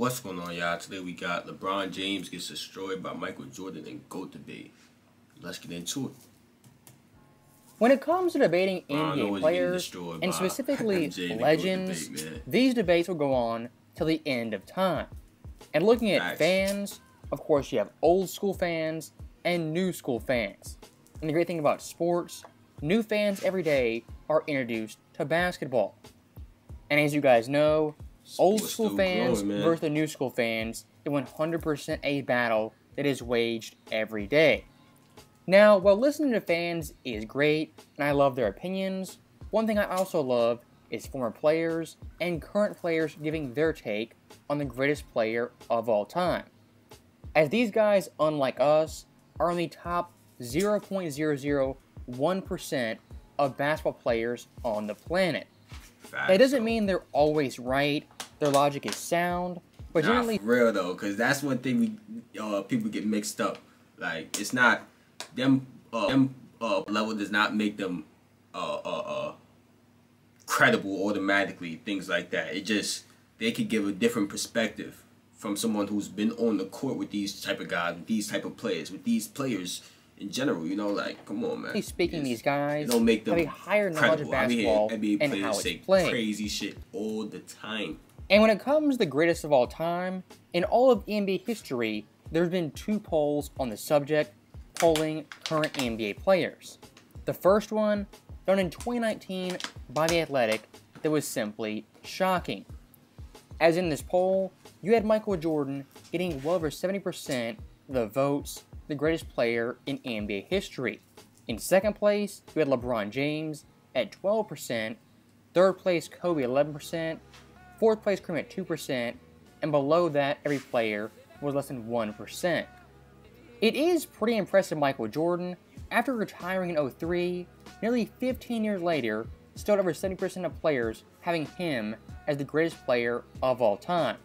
What's going on, y'all? Today we got LeBron James gets destroyed by Michael Jordan and GOAT debate. Let's get into it. When it comes to debating NBA players, and specifically legends, these debates will go on till the end of time. And looking at fans, of course you have old school fans and new school fans. And the great thing about sports, new fans every day are introduced to basketball. And as you guys know, old school fans versus the new school fans is 100% a battle that is waged every day. Now, while listening to fans is great, and I love their opinions, one thing I also love is former players and current players giving their take on the greatest player of all time. As these guys, unlike us, are on the top 0.001% of basketball players on the planet. That doesn't mean they're always right, their logic is sound, but generally... for real though, because that's one thing people get mixed up. Like, it's not... Them level does not make them credible automatically, things like that. It just, they could give a different perspective from someone who's been on the court with these type of guys, with these type of players, with these players in general, you know, like, come on, man. Speaking, these guys don't make them have a higher knowledge of basketball and how it's played. Crazy shit all the time. And when it comes to the greatest of all time, in all of NBA history, there's been 2 polls on the subject, polling current NBA players. The first one, done in 2019 by The Athletic, that was simply shocking. As in this poll, you had Michael Jordan getting well over 70% of the votes, the greatest player in NBA history. In second place, you had LeBron James at 12%, third place Kobe 11%, fourth place Kareem at 2%, and below that every player was less than 1%. It is pretty impressive Michael Jordan, after retiring in 2003, nearly 15 years later, still had over 70% of players having him as the greatest player of all time.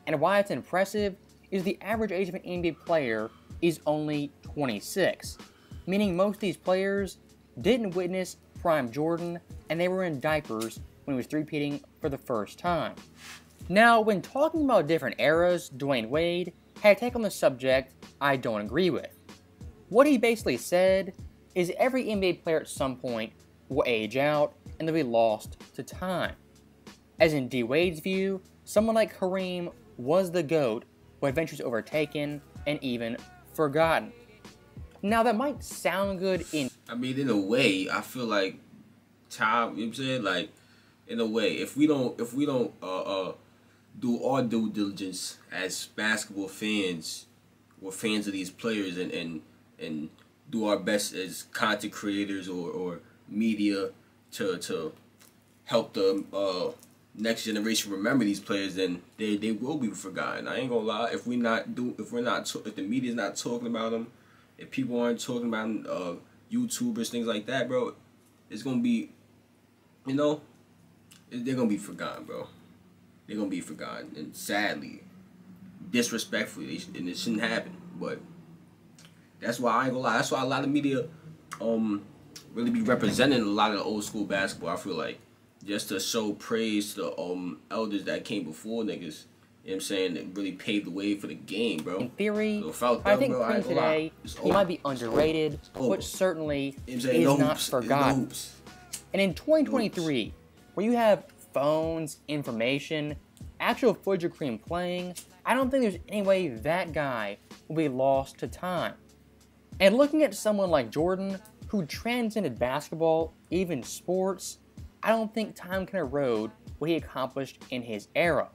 And why it's impressive is the average age of an NBA player is only 26, meaning most of these players didn't witness prime Jordan and they were in diapers when he was three-peating for the first time. Now, when talking about different eras, Dwayne Wade had a take on the subject I don't agree with. What he basically said is every NBA player at some point will age out and they'll be lost to time. As in D. Wade's view, someone like Kareem was the GOAT, but eventually was overtaken and even forgotten. Now that might sound good in... I mean, in a way, I feel like time, you know what I'm saying? Like, in a way, if we don't do our due diligence as basketball fans, or fans of these players, and do our best as content creators or media to help the next generation remember these players, then they will be forgotten. I ain't gonna lie. If the media's not talking about them, if people aren't talking about them, YouTubers, things like that, bro, it's gonna be, you know, they're gonna be forgotten, bro. They're gonna be forgotten, and sadly, disrespectfully, and it shouldn't happen. But that's why I ain't gonna lie. That's why a lot of media really be representing a lot of the old school basketball. I feel like just to show praise to the elders that came before niggas. You know what I'm saying? That really paved the way for the game, bro. In theory, so I think Kareem today, he might be underrated, but certainly is not forgotten. And in 2023, where you have phones, information, actual footage of Kareem playing, I don't think there's any way that guy will be lost to time. And looking at someone like Jordan, who transcended basketball, even sports, I don't think time can erode what he accomplished in his era.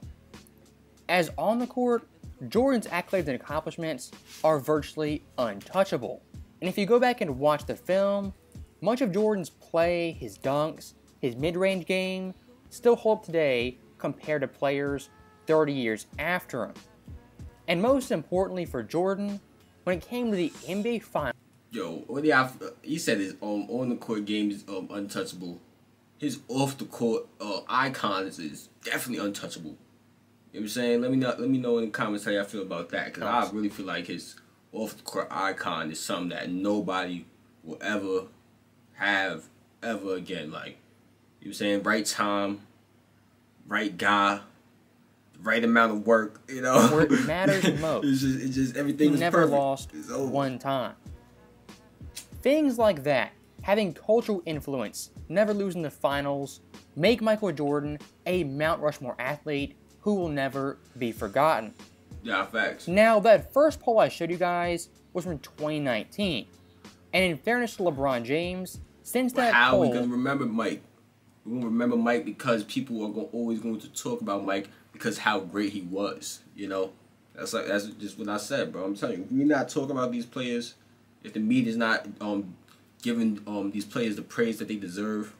As on the court, Jordan's accolades and accomplishments are virtually untouchable. And if you go back and watch the film, much of Jordan's play, his dunks, his mid-range game, still hold up today compared to players 30 years after him. And most importantly for Jordan, when it came to the NBA Finals... Yo, he said his on-the-court game is untouchable. His off-the-court icons is definitely untouchable. You know what I'm saying? Let me know in the comments how y'all feel about that, because I really feel like his off-the-court icon is something that nobody will ever have ever again. Like, you know what I'm saying? Right time, right guy, right amount of work, you know. Where it matters most. It's just everything was never perfect. lost one time. Things like that, having cultural influence, never losing the finals, make Michael Jordan a Mount Rushmore athlete who will never be forgotten. Yeah, facts. Now, that first poll I showed you guys was from 2019. And in fairness to LeBron James, since that poll... How we gonna remember Mike? We're gonna remember Mike because people are always going to talk about Mike because how great he was, you know? That's just what I said, bro. I'm telling you, if we're not talking about these players, if the media's not giving these players the praise that they deserve,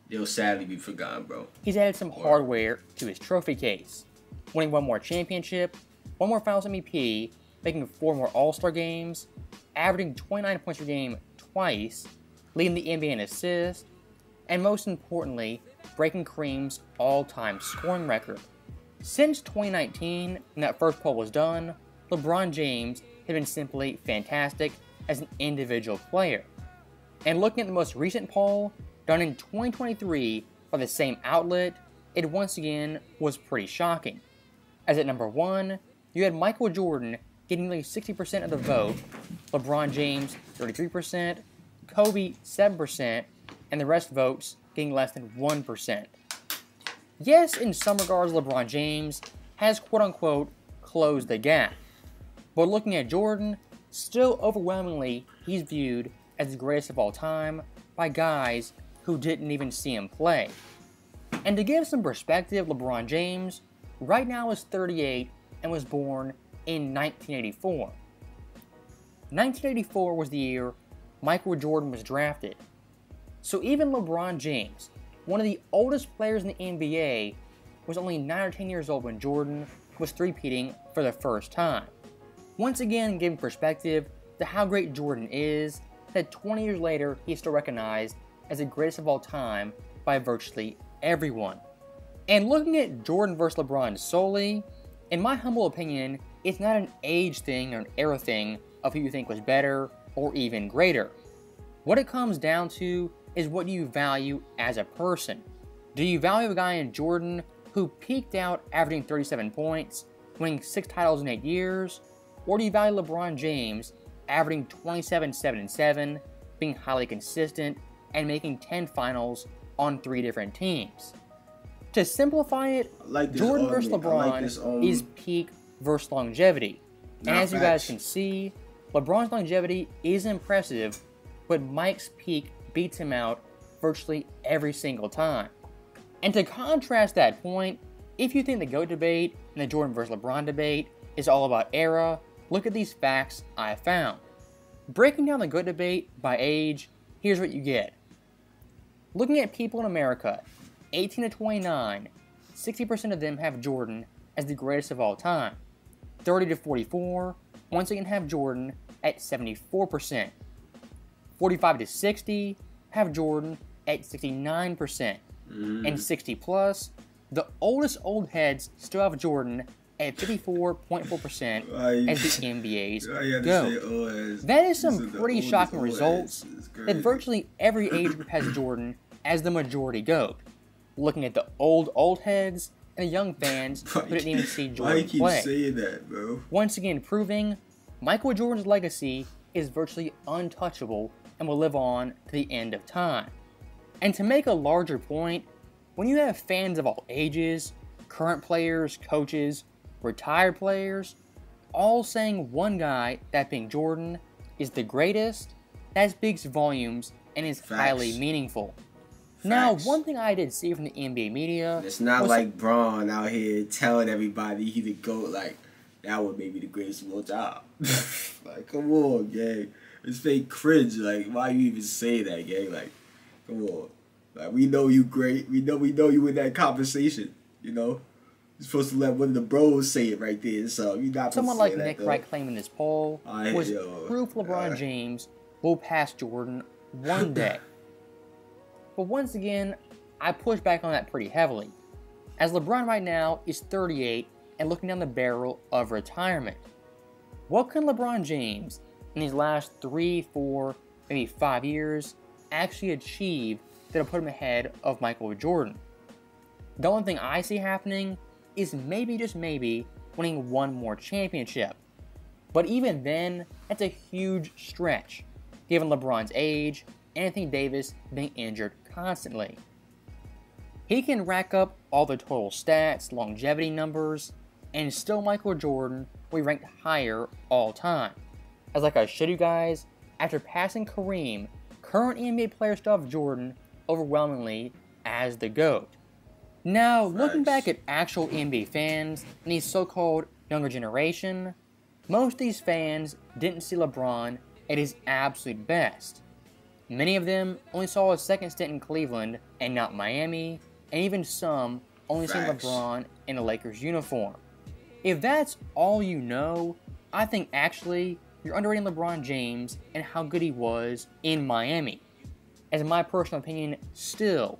they'll sadly be forgotten, bro. He's added some hardware to his trophy case, winning one more championship, one more Finals MVP, making 4 more All-Star games, averaging 29 points per game twice, leading the NBA in assists, and most importantly, breaking Kareem's all-time scoring record. Since 2019, when that first poll was done, LeBron James has been simply fantastic as an individual player. And looking at the most recent poll, done in 2023 by the same outlet, it once again was pretty shocking. As at number 1, you had Michael Jordan getting nearly 60% of the vote, LeBron James 33%, Kobe 7%, and the rest votes getting less than 1%. Yes, in some regards, LeBron James has quote-unquote closed the gap. But looking at Jordan, still overwhelmingly, he's viewed as the greatest of all time by guys who didn't even see him play. And to give some perspective, LeBron James right now is 38 and was born in 1984. 1984 was the year Michael Jordan was drafted. So even LeBron James, one of the oldest players in the NBA, was only 9 or 10 years old when Jordan was three-peating for the first time. Once again, giving perspective to how great Jordan is, that 20 years later, he's still recognized as the greatest of all time by virtually everyone. And looking at Jordan versus LeBron solely, in my humble opinion, it's not an age thing or an era thing of who you think was better or even greater. What it comes down to is what you value as a person. Do you value a guy in Jordan who peaked out averaging 37 points, winning 6 titles in 8 years? Or do you value LeBron James averaging 27, 7, and 7, being highly consistent, and making 10 finals on 3 different teams? To simplify it, Jordan versus LeBron is peak versus longevity. And as you guys can see, LeBron's longevity is impressive, but Mike's peak beats him out virtually every single time. And to contrast that point, if you think the GOAT debate and the Jordan versus LeBron debate is all about era, look at these facts I found. Breaking down the GOAT debate by age, here's what you get. Looking at people in America, 18 to 29, 60% of them have Jordan as the greatest of all time. 30 to 44, once again have Jordan at 74%. 45 to 60 have Jordan at 69%. And 60 plus, the oldest old heads still have Jordan at 54.4% as the NBA's GOAT. That is some pretty shocking results that virtually every age group has Jordan as the majority GOAT. Looking at the old heads and the young fans who didn't even see Jordan play. Why you keep saying that, bro? Once again proving Michael Jordan's legacy is virtually untouchable and will live on to the end of time. And to make a larger point, when you have fans of all ages, current players, coaches, retired players, all saying one guy, that being Jordan, is the greatest, that speaks volumes and is highly meaningful. Now, one thing I did see from the NBA media... It's not like Braun out here telling everybody he the GOAT, like, that would make me the greatest of all time. Like, come on, gang. It's fake cringe. Like, why you even say that, gang? Like, come on. Like, we know you great. We know you in that conversation, you know? You're supposed to let one of the bros say it right there, so you're not someone like Nick Wright claiming this poll was proof LeBron James will pass Jordan one day. But once again, I push back on that pretty heavily, as LeBron right now is 38 and looking down the barrel of retirement. What can LeBron James, in these last 3, 4, maybe 5 years, actually achieve that'll put him ahead of Michael Jordan? The only thing I see happening is maybe, just maybe, winning one more championship. But even then, that's a huge stretch, given LeBron's age, Anthony Davis being injured constantly. He can rack up all the total stats, longevity numbers, and still Michael Jordan will be ranked higher all time. As like I showed you guys, after passing Kareem, current NBA players still have Jordan overwhelmingly as the GOAT. Now, looking back at actual NBA fans and the so-called younger generation, most of these fans didn't see LeBron at his absolute best. Many of them only saw a second stint in Cleveland and not Miami, and even some only seen LeBron in a Lakers uniform. If that's all you know, I think actually you're underrating LeBron James and how good he was in Miami. As in my personal opinion, still,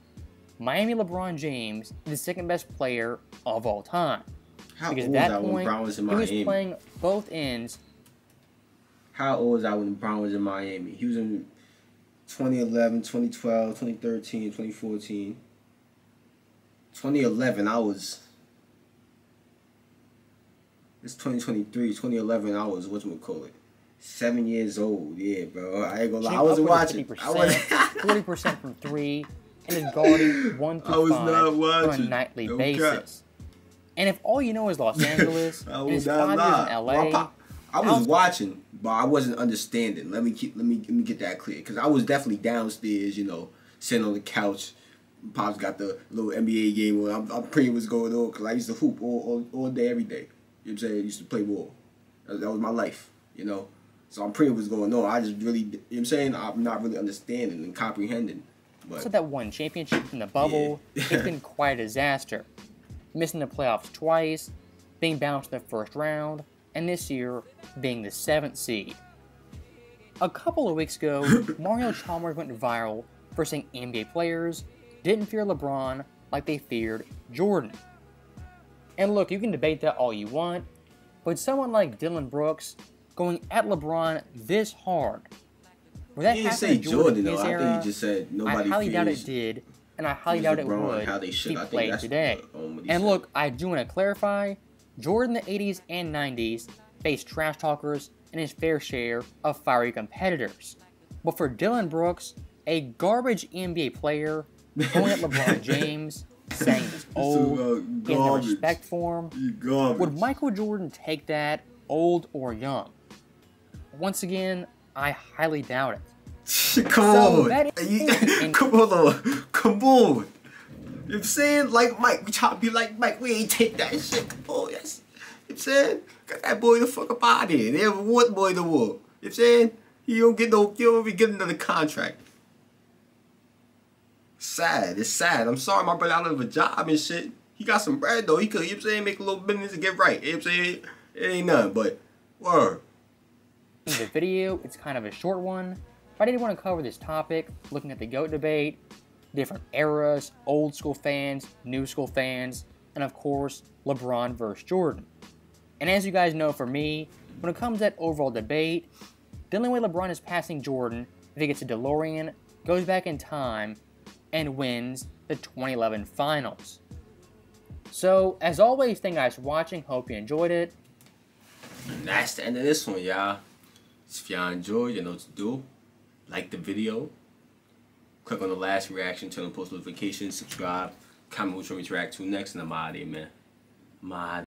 Miami LeBron James is the second best player of all time. Because at that point, he was playing both ends. How old was I when LeBron was in Miami? He was in 2011, 2012, 2013, 2014. 2011, I was... It's 2023. 2011, I was, whatchamacallit, 7 years old. Yeah, bro. I ain't gonna lie. I wasn't watching. 40% from 3, and is guarding 1 through 5 on a nightly basis. And if all you know is Los Angeles and his 5 years in LA, I was watching, but I wasn't understanding. Let me get that clear, because I was definitely downstairs, you know, sitting on the couch. Pops got the little NBA game where I'm pretty what's going on, because I used to hoop all day, every day. You know what I'm saying? I used to play ball. That was my life, you know. So I'm pretty what's going on. I just really, you know what I'm saying? I'm not really understanding and comprehending. But so that one championship in the bubble, yeah. It's been quite a disaster. Missing the playoffs twice, being bounced in the first round, and this year being the 7th seed. A couple of weeks ago, Mario Chalmers went viral for saying NBA players didn't fear LeBron like they feared Jordan. And look, you can debate that all you want, but someone like Dylan Brooks going at LeBron this hard, would that happen to Jordan in his era? I think he just said nobody I highly doubt it did, and I highly doubt it would if he played today. And look, I do want to clarify, Jordan in the 80s and 90s faced trash talkers and his fair share of fiery competitors. But for Dylan Brooks, a garbage NBA player going at LeBron James, saying he's old, he has no respect for him, would Michael Jordan take that, old or young? Once again, I highly doubt it. Come on. Come on. You know what I'm saying? Like Mike, we try to be like Mike, we ain't take that shit. Come on, yes. You know what I'm saying? Got that boy the fuck up out of here. They ever want boy to war. You know what I'm saying? He don't even get another contract. Sad. It's sad. I'm sorry my brother out of a job and shit. He got some bread though. He could, you know what I'm saying, make a little business and get right. You know what I'm saying? It ain't nothing, but word. In the video, it's kind of a short one, but I did want to cover this topic, looking at the GOAT debate, different eras, old school fans, new school fans, and of course, LeBron versus Jordan. And as you guys know, for me, when it comes to that overall debate, the only way LeBron is passing Jordan if he gets a DeLorean, goes back in time, and wins the 2011 finals. So, as always, thank you guys for watching. Hope you enjoyed it. And that's the end of this one, y'all. If y'all enjoyed, you know what to do. Like the video. Click on the last reaction, turn on post notifications, subscribe, comment which one we react to next, and I'm out of here, man.